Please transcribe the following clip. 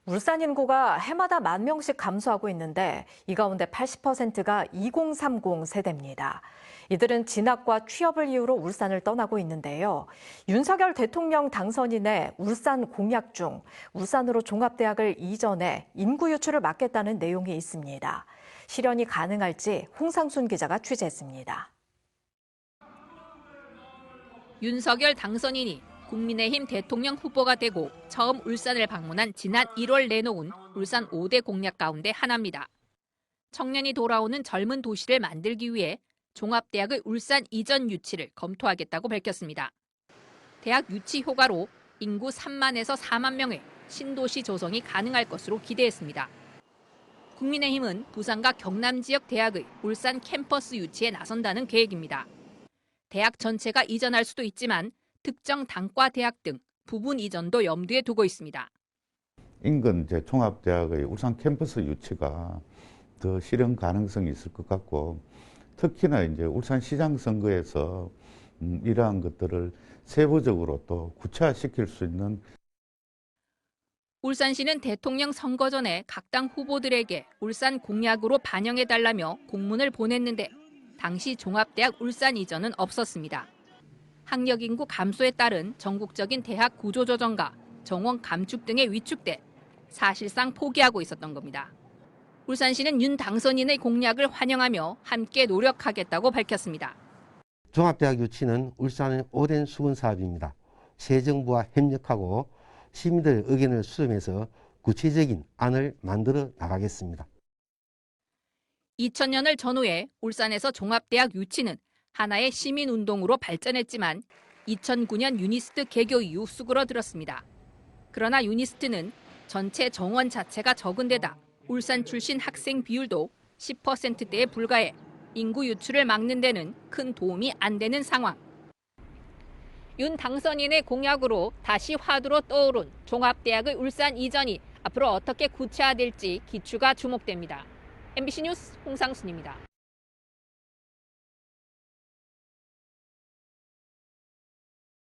울산 인구가 해마다 10,000명씩 감소하고 있는데 이 가운데 80%가 2030 세대입니다. 이들은 진학과 취업을 이유로 울산을 떠나고 있는데요. 윤석열 대통령 당선인의 울산 공약 중 울산으로 종합대학을 이전해 인구 유출을 막겠다는 내용이 있습니다. 실현이 가능할지 홍상순 기자가 취재했습니다. 윤석열 당선인이 국민의힘 대통령 후보가 되고 처음 울산을 방문한 지난 1월 내놓은 울산 5대 공약 가운데 하나입니다. 청년이 돌아오는 젊은 도시를 만들기 위해 종합대학의 울산 이전 유치를 검토하겠다고 밝혔습니다. 대학 유치 효과로 인구 3만에서 4만 명의 신도시 조성이 가능할 것으로 기대했습니다. 국민의힘은 부산과 경남 지역 대학의 울산 캠퍼스 유치에 나선다는 계획입니다. 대학 전체가 이전할 수도 있지만 특정 단과 대학 등 부분 이전도 염두에 두고 있습니다. 인근 종합대학의 울산 캠퍼스 유치가 더 실현 가능성이 있을 것 같고, 특히나 울산시장 선거에서 이러한 것들을 세부적으로 또 구체화시킬 수 있는. 울산시는 대통령 선거 전에 각 당 후보들에게 울산 공약으로 반영해달라며 공문을 보냈는데 당시 종합대학 울산 이전은 없었습니다. 학력 인구 감소에 따른 전국적인 대학 구조조정과 정원 감축 등에 위축돼 사실상 포기하고 있었던 겁니다. 울산시는 윤 당선인의 공약을 환영하며 함께 노력하겠다고 밝혔습니다. 종합대학 유치는 울산의 오랜 수건 사업입니다. 새 정부와 협력하고 시민들의 의견을 수렴해서 구체적인 안을 만들어 나가겠습니다. 2000년을 전후해 울산에서 종합대학 유치는 하나의 시민운동으로 발전했지만 2009년 유니스트 개교 이후 수그러들었습니다. 그러나 유니스트는 전체 정원 자체가 적은 데다 울산 출신 학생 비율도 10%대에 불과해 인구 유출을 막는 데는 큰 도움이 안 되는 상황. 윤 당선인의 공약으로 다시 화두로 떠오른 종합대학의 울산 이전이 앞으로 어떻게 구체화될지 기추가 주목됩니다. MBC 뉴스 홍상순입니다.